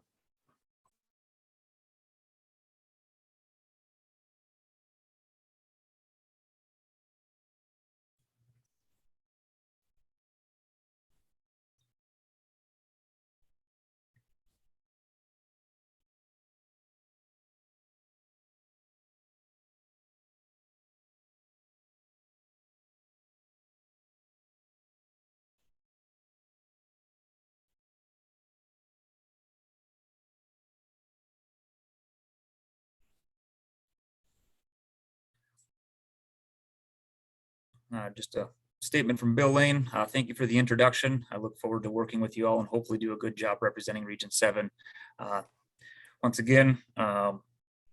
S2: Just a statement from Bill Lane. Thank you for the introduction. I look forward to working with you all and hopefully do a good job representing Region 7. Once again,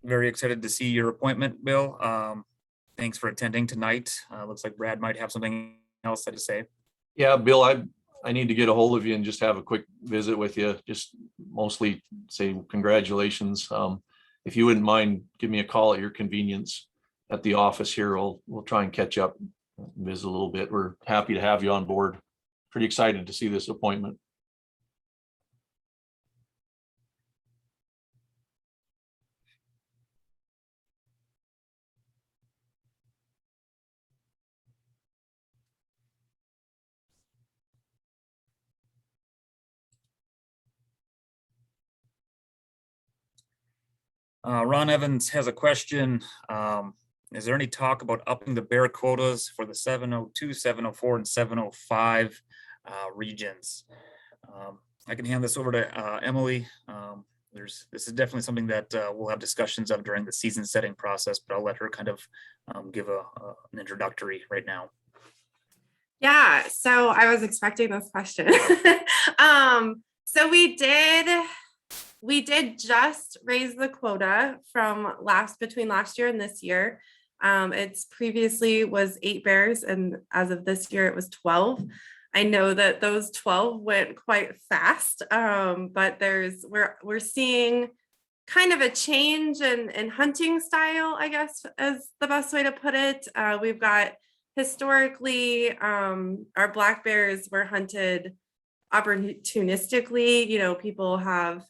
S2: very excited to see your appointment, Bill. Thanks for attending tonight. Looks like Brad might have something else to say.
S7: Yeah, Bill, I need to get a hold of you and just have a quick visit with you. Just mostly say congratulations. If you wouldn't mind, give me a call at your convenience at the office here. We'll try and catch up, visit a little bit. We're happy to have you on board. Pretty excited to see this appointment.
S2: Ron Evans has a question. Is there any talk about upping the bear quotas for the 702, 704, and 705 regions? I can hand this over to Emily. This is definitely something that we'll have discussions of during the season setting process, but I'll let her kind of give an introductory right now.
S3: Yeah, so I was expecting this question. So we did just raise the quota from between last year and this year. It's previously was 8 bears, and as of this year it was 12. I know that those 12 went quite fast, but we're seeing kind of a change in hunting style, I guess is the best way to put it. We've got historically our black bears were hunted opportunistically. You know, people are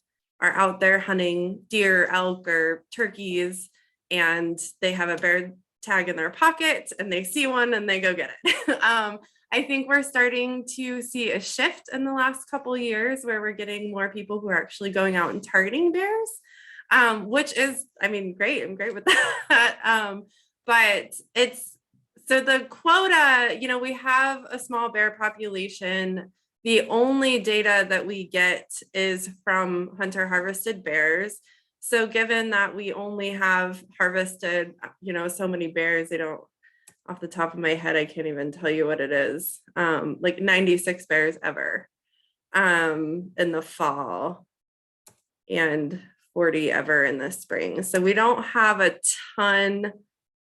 S3: out there hunting deer, elk, or turkeys, and they have a bear tag in their pocket and they see one and they go get it. I think we're starting to see a shift in the last couple of years where we're getting more people who are actually going out and targeting bears, which is, I mean, great. I'm great with that. But so the quota, you know, we have a small bear population. The only data that we get is from hunter harvested bears. So given that we only have harvested, you know, so many bears, off the top of my head, I can't even tell you what it is, like 96 bears ever in the fall and 40 ever in the spring. So we don't have a ton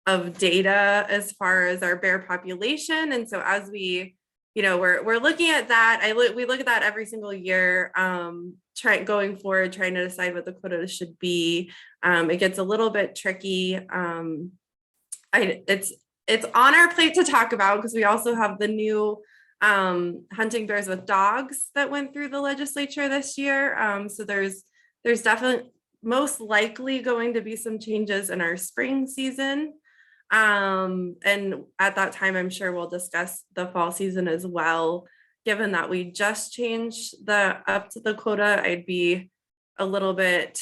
S3: of data as far as our bear population. And so as we, you know, we're looking at that. We look at that every single year, going forward, trying to decide what the quota should be. It gets a little bit tricky. It's on our plate to talk about because we also have the new hunting bears with dogs that went through the legislature this year. So there's definitely most likely going to be some changes in our spring season. And at that time, I'm sure we'll discuss the fall season as well. Given that we just changed up to the quota, I'd be a little bit,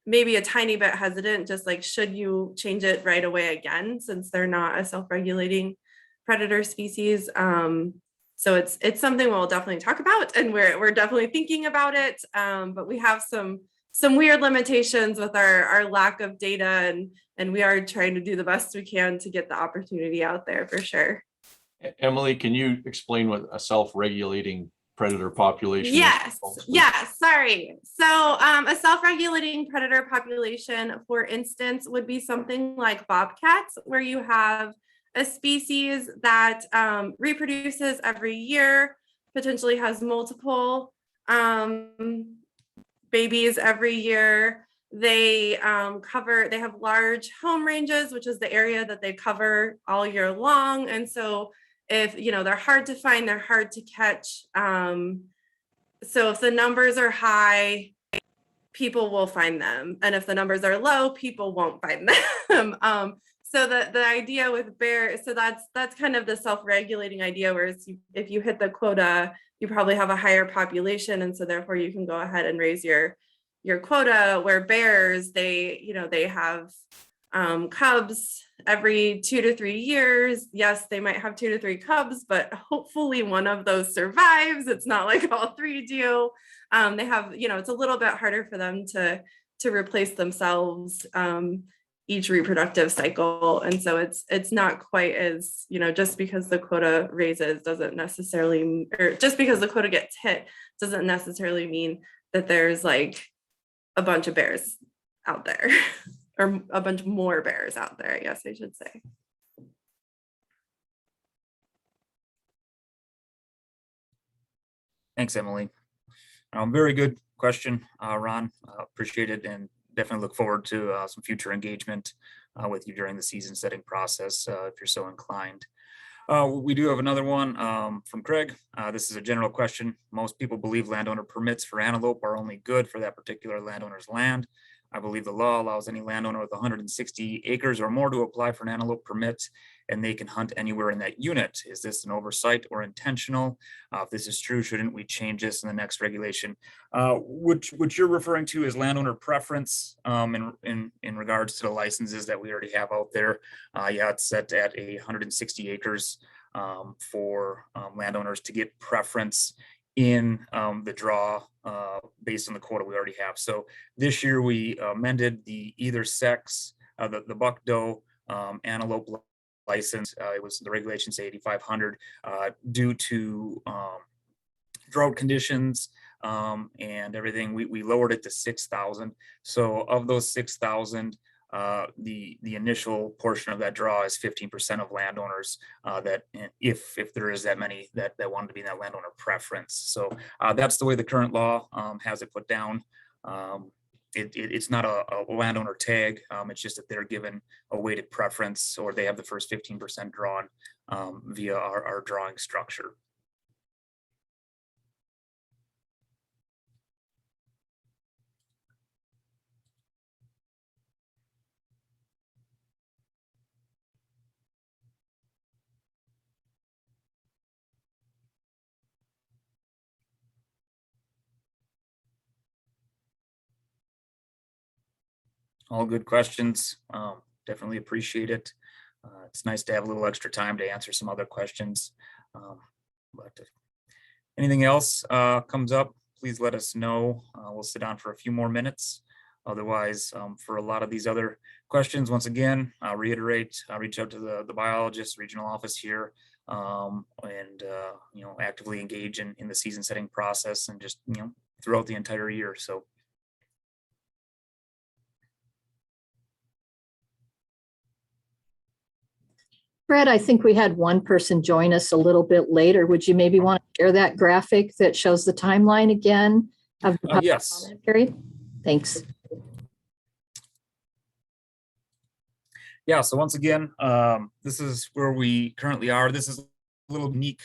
S3: maybe a tiny bit hesitant, just like, should you change it right away again, since they're not a self-regulating predator species? So it's something we'll definitely talk about, and we're definitely thinking about it. But we have some weird limitations with our lack of data, and we are trying to do the best we can to get the opportunity out there for sure.
S7: Emily, can you explain what a self-regulating predator population?
S3: Yes, yes, sorry. So a self-regulating predator population, for instance, would be something like bobcats, where you have a species that reproduces every year, potentially has multiple babies every year. They they have large home ranges, which is the area that they cover all year long. And so if, they're hard to find, they're hard to catch. So if the numbers are high, people will find them. And if the numbers are low, people won't find them. So the idea with bear, so that's kind of the self-regulating idea, where if you hit the quota, you probably have a higher population. And so therefore you can go ahead and raise your quota, where bears, they have cubs every 2 to 3 years. Yes, they might have 2 to 3 cubs, but hopefully one of those survives. It's not like all 3 do. They have, it's a little bit harder for them to replace themselves each reproductive cycle. And so it's not quite as, just because the quota raises doesn't necessarily, or just because the quota gets hit doesn't necessarily mean that there's like a bunch of bears out there. Or a bunch more bears out there, I guess I should say.
S2: Thanks, Emily. Very good question, Ron. Appreciate it, and definitely look forward to some future engagement with you during the season setting process, if you're so inclined. We do have another one from Craig. This is a general question. Most people believe landowner permits for antelope are only good for that particular landowner's land. I believe the law allows any landowner with 160 acres or more to apply for an antelope permit, and they can hunt anywhere in that unit. Is this an oversight or intentional? If this is true, shouldn't we change this in the next regulation? What you're referring to is landowner preference in regards to the licenses that we already have out there. Yeah, it's set at 160 acres for landowners to get preference in the draw based on the quota we already have. So this year we amended the either sex, the buck doe antelope license. It was the regulations 8,500 due to drought conditions and everything. We lowered it to 6,000. So of those 6,000, the initial portion of that draw is 15% of landowners that if there is that many that want to be in that landowner preference. So that's the way the current law has it put down. It's not a landowner tag. It's just that they're given a weighted preference, or they have the first 15% drawn via our drawing structure. All good questions. Definitely appreciate it. It's nice to have a little extra time to answer some other questions. But if anything else comes up, please let us know. We'll sit down for a few more minutes. Otherwise, for a lot of these other questions, once again, I'll reiterate, reach out to the biologist regional office here and actively engage in the season setting process and just throughout the entire year. So
S1: Fred, I think we had one person join us a little bit later. Would you maybe want to share that graphic that shows the timeline again of the public
S2: yes.
S1: comment period? Thanks.
S2: Yeah, so once again, this is where we currently are. This is a little unique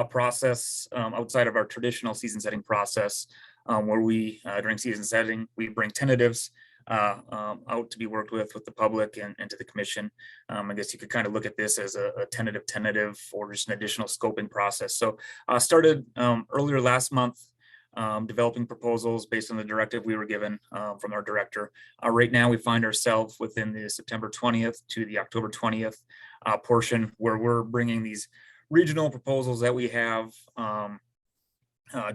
S2: process outside of our traditional season setting process, where we, during season setting, we bring tentatives out to be worked with the public and to the commission. I guess you could kind of look at this as a tentative or just an additional scoping process. So started earlier last month, developing proposals based on the directive we were given from our director. Right now we find ourselves within the September 20th to the October 20th portion, where we're bringing these regional proposals that we have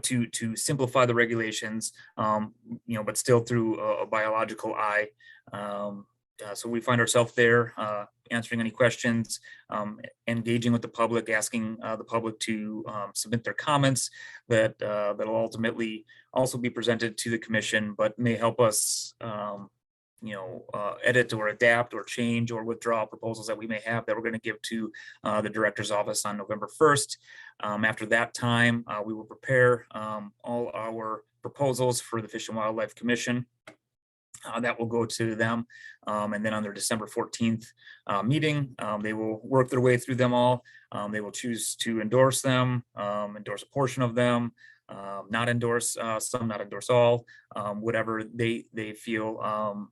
S2: to simplify the regulations, but still through a biological eye, So we find ourselves there answering any questions, engaging with the public, asking the public to submit their comments that'll ultimately also be presented to the commission, but may help us edit or adapt or change or withdraw proposals that we may have that we're going to give to the director's office on November 1st. After that time, we will prepare all our proposals for the Fish and Wildlife Commission. That will go to them. And then on their December 14th meeting, they will work their way through them all. They will choose to endorse them, endorse a portion of them, not endorse some, not endorse all, whatever they feel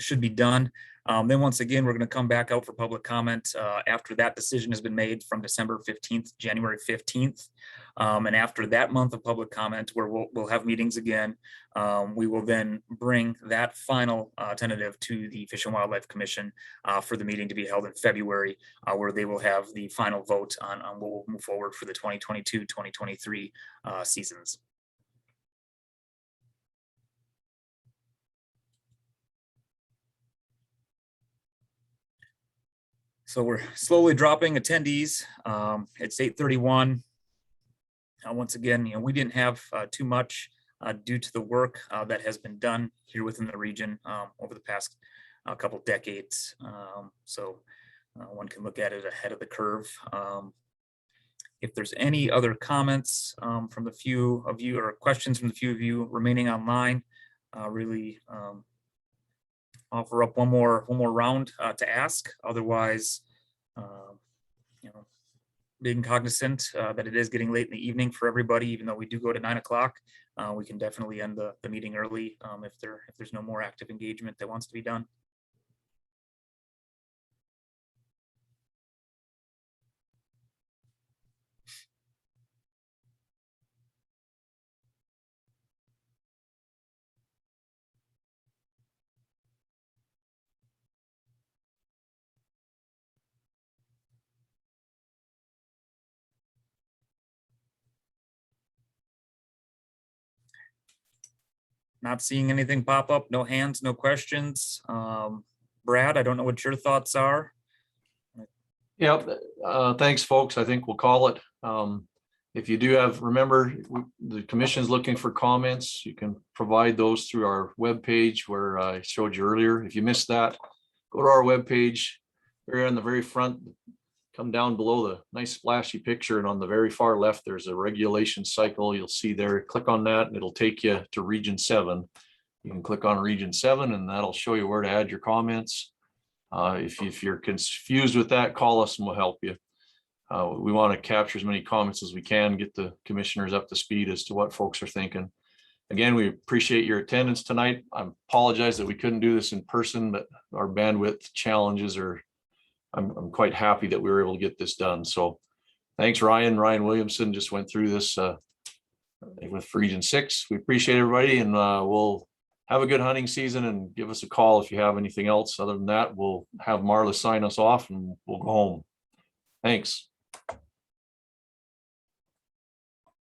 S2: should be done. Then once again, we're going to come back out for public comment after that decision has been made from December 15th, January 15th. And after that month of public comment, where we'll have meetings again, we will then bring that final tentative to the Fish and Wildlife Commission for the meeting to be held in February, where they will have the final vote on what will move forward for the 2022-2023 seasons. So we're slowly dropping attendees. It's 8:31. Once again, we didn't have too much due to the work that has been done here within the region over the past couple decades. So one can look at it ahead of the curve. If there's any other comments from the few of you or questions from the few of you remaining online, really offer up one more round to ask. Otherwise, being cognizant that it is getting late in the evening for everybody, even though we do go to 9 o'clock, we can definitely end the meeting early if there's no more active engagement that wants to be done. Not seeing anything pop up, no hands, no questions. Brad, I don't know what your thoughts are.
S7: Yeah, thanks, folks. I think we'll call it. If you do have, remember, the commission's looking for comments. You can provide those through our webpage where I showed you earlier. If you missed that, go to our webpage. We're on the very front. Come down below the nice splashy picture, and on the very far left, there's a regulation cycle. You'll see there, click on that and it'll take you to Region 7. You can click on Region 7 and that'll show you where to add your comments. If you're confused with that, call us and we'll help you. We want to capture as many comments as we can, get the commissioners up to speed as to what folks are thinking. Again, we appreciate your attendance tonight. I apologize that we couldn't do this in person, but our bandwidth challenges are, I'm quite happy that we were able to get this done. So thanks, Ryan. Ryan Williamson just went through this with Region 6. We appreciate everybody, and we'll have a good hunting season, and give us a call if you have anything else. Other than that, we'll have Marla sign us off and we'll go home. Thanks.